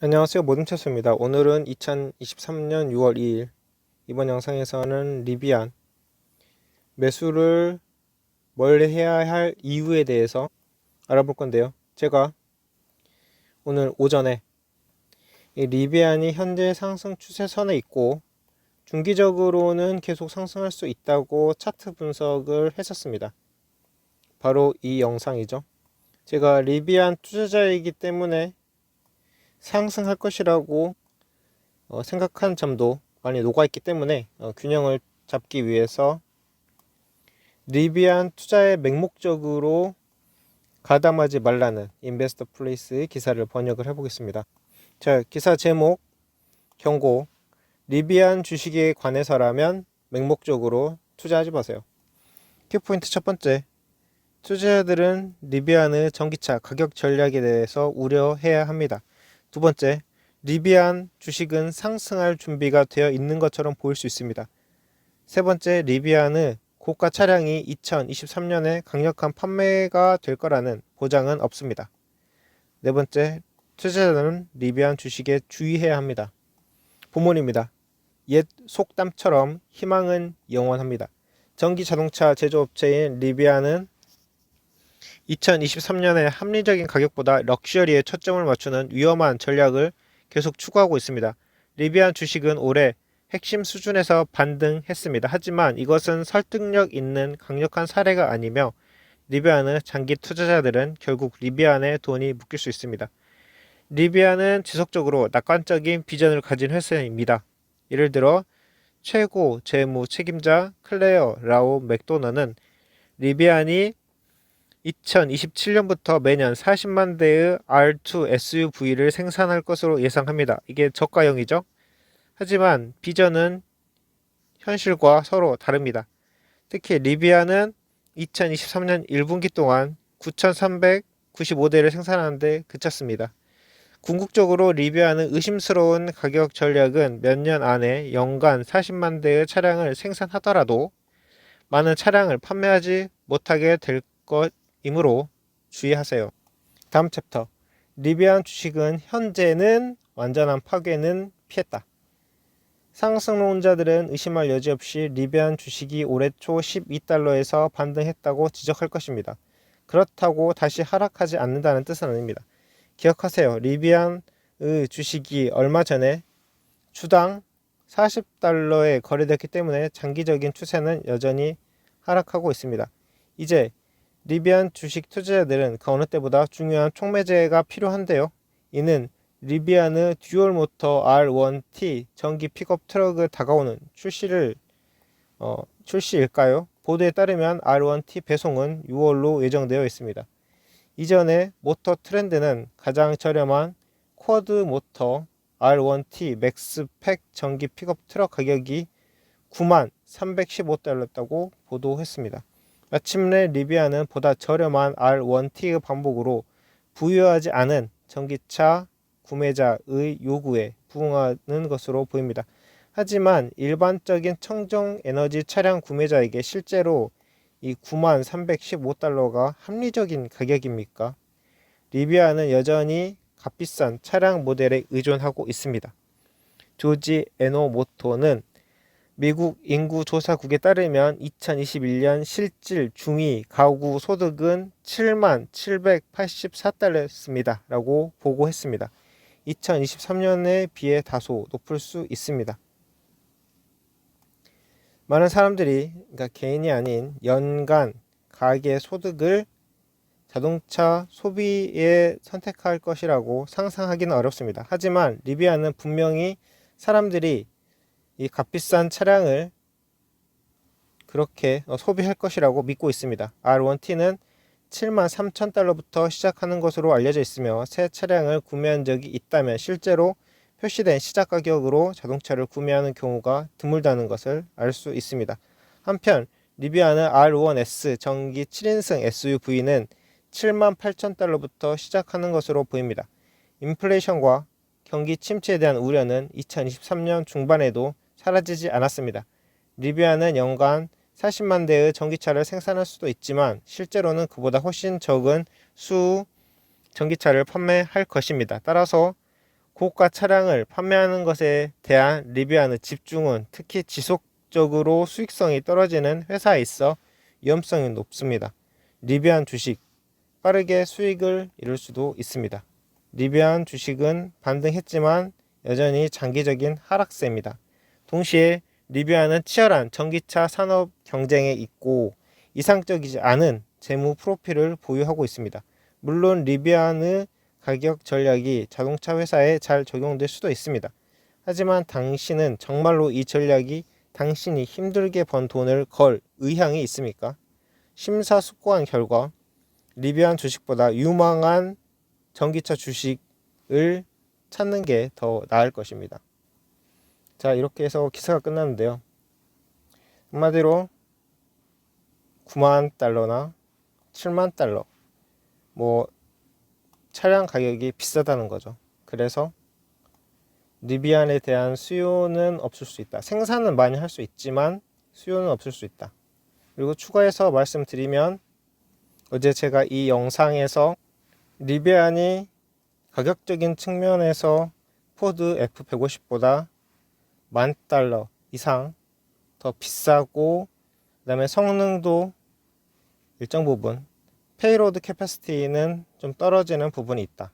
안녕하세요, 모든차수입니다. 오늘은 2023년 6월 2일 이번 영상에서는 리비안 매수를 뭘 해야 할 이유에 대해서 알아볼 건데요. 제가 오늘 오전에 이 리비안이 현재 상승 추세선에 있고 중기적으로는 계속 상승할 수 있다고 차트 분석을 했었습니다. 바로 이 영상이죠. 제가 리비안 투자자이기 때문에 상승할 것이라고 생각한 점도 많이 녹아있기 때문에 균형을 잡기 위해서 리비안 투자의 맹목적으로 가담하지 말라는 인베스터 플레이스의 기사를 번역을 해보겠습니다. 자, 기사 제목 경고: 리비안 주식에 관해서라면 맹목적으로 투자하지 마세요. 키포인트 첫 번째, 투자자들은 리비안의 전기차 가격 전략에 대해서 우려해야 합니다. 두 번째, 리비안 주식은 상승할 준비가 되어 있는 것처럼 보일 수 있습니다. 세 번째, 리비안의 고가 차량이 2023년에 강력한 판매가 될 거라는 보장은 없습니다. 네 번째, 투자자는 리비안 주식에 주의해야 합니다. 본문입니다. 옛 속담처럼 희망은 영원합니다. 전기 자동차 제조업체인 리비안은 2023년에 합리적인 가격보다 럭셔리에 초점을 맞추는 위험한 전략을 계속 추구하고 있습니다. 리비안 주식은 올해 핵심 수준에서 반등했습니다. 하지만 이것은 설득력 있는 강력한 사례가 아니며 리비안의 장기 투자자들은 결국 리비안에 돈이 묶일 수 있습니다. 리비안은 지속적으로 낙관적인 비전을 가진 회사입니다. 예를 들어 최고 재무 책임자 클레어 라우 맥도너는 리비안이 2027년부터 매년 40만 대의 R2 SUV를 생산할 것으로 예상합니다. 이게 저가형이죠. 하지만 비전은 현실과 서로 다릅니다. 특히 리비안은 2023년 1분기 동안 9,395대를 생산하는데 그쳤습니다. 궁극적으로 리비안의 의심스러운 가격 전략은 몇 년 안에 연간 40만 대의 차량을 생산하더라도 많은 차량을 판매하지 못하게 될 것이므로 주의하세요. 다음 챕터. 리비안 주식은 현재는 완전한 파괴는 피했다. 상승론자들은 의심할 여지 없이 리비안 주식이 올해 초 12달러에서 반등했다고 지적할 것입니다. 그렇다고 다시 하락하지 않는다는 뜻은 아닙니다. 기억하세요. 리비안의 주식이 얼마 전에 주당 40달러에 거래됐기 때문에 장기적인 추세는 여전히 하락하고 있습니다. 이제 리비안 주식 투자자들은 그 어느 때보다 중요한 촉매제가 필요한데요. 이는 리비안의 듀얼 모터 R1T 전기 픽업 트럭을 다가오는 출시일까요? 보도에 따르면 R1T 배송은 6월로 예정되어 있습니다. 이전의 모터 트렌드는 가장 저렴한 쿼드 모터 R1T 맥스팩 전기 픽업 트럭 가격이 9315달러였다고 보도했습니다. 마침내 리비안은 보다 저렴한 R1T의 반복으로 부유하지 않은 전기차 구매자의 요구에 부응하는 것으로 보입니다. 하지만 일반적인 청정 에너지 차량 구매자에게 실제로 이 9315달러가 합리적인 가격입니까? 리비안은 여전히 값비싼 차량 모델에 의존하고 있습니다. 조지 에노모토는 미국 인구조사국에 따르면 2021년 실질 중위 가구 소득은 7만 784달러였습니다. 라고 보고했습니다. 2023년에 비해 다소 높을 수 있습니다. 많은 사람들이, 그러니까 개인이 아닌 연간 가계 소득을 자동차 소비에 선택할 것이라고 상상하기는 어렵습니다. 하지만 리비안은 분명히 사람들이 이 값비싼 차량을 그렇게 소비할 것이라고 믿고 있습니다. R1T는 7만 3천 달러부터 시작하는 것으로 알려져 있으며 새 차량을 구매한 적이 있다면 실제로 표시된 시작 가격으로 자동차를 구매하는 경우가 드물다는 것을 알 수 있습니다. 한편 리비안의 R1S 전기 7인승 SUV는 7만 8천 달러부터 시작하는 것으로 보입니다. 인플레이션과 경기 침체에 대한 우려는 2023년 중반에도 사라지지 않았습니다. 리비안은 연간 40만 대의 전기차를 생산할 수도 있지만 실제로는 그보다 훨씬 적은 수 전기차를 판매할 것입니다. 따라서 고가 차량을 판매하는 것에 대한 리비안의 집중은 특히 지속적으로 수익성이 떨어지는 회사에 있어 위험성이 높습니다. 리비안 주식 빠르게 수익을 이룰 수도 있습니다. 리비안 주식은 반등했지만 여전히 장기적인 하락세입니다. 동시에 리비안은 치열한 전기차 산업 경쟁에 있고 이상적이지 않은 재무 프로필을 보유하고 있습니다. 물론 리비안의 가격 전략이 자동차 회사에 잘 적용될 수도 있습니다. 하지만 당신은 정말로 이 전략이 당신이 힘들게 번 돈을 걸 의향이 있습니까? 심사숙고한 결과 리비안 주식보다 유망한 전기차 주식을 찾는 게 더 나을 것입니다. 자, 이렇게 해서 기사가 끝났는데요. 한마디로 9만 달러나 7만 달러 뭐 차량 가격이 비싸다는 거죠. 그래서 리비안에 대한 수요는 없을 수 있다. 생산은 많이 할 수 있지만 수요는 없을 수 있다. 그리고 추가해서 말씀드리면 어제 제가 이 영상에서 리비안이 가격적인 측면에서 포드 F150보다 $10,000 이상 더 비싸고 그 다음에 성능도 일정 부분 페이로드 캐패시티는 좀 떨어지는 부분이 있다.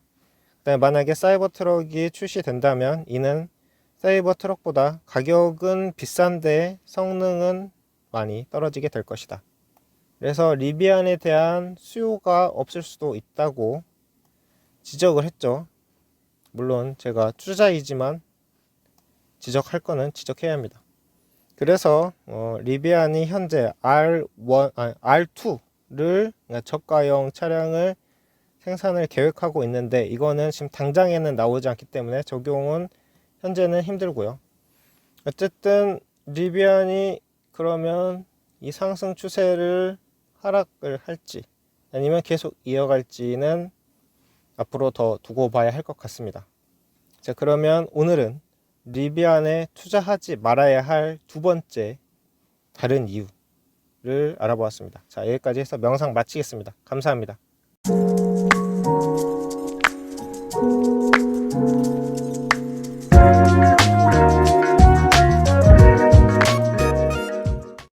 그다음에 만약에 사이버 트럭이 출시된다면 이는 사이버 트럭보다 가격은 비싼데 성능은 많이 떨어지게 될 것이다. 그래서 리비안에 대한 수요가 없을 수도 있다고 지적을 했죠. 물론 제가 투자이지만 지적할 거는 지적해야 합니다. 그래서 리비안이 현재 R2를 저가형 차량을 생산을 계획하고 있는데 이거는 지금 당장에는 나오지 않기 때문에 적용은 현재는 힘들고요. 어쨌든 리비안이 그러면 이 상승 추세를 하락을 할지 아니면 계속 이어갈지는 앞으로 더 두고 봐야 할 것 같습니다. 자, 그러면 오늘은 리비안에 투자하지 말아야 할 두 번째 다른 이유를 알아보았습니다. 자, 여기까지 해서 명상 마치겠습니다. 감사합니다.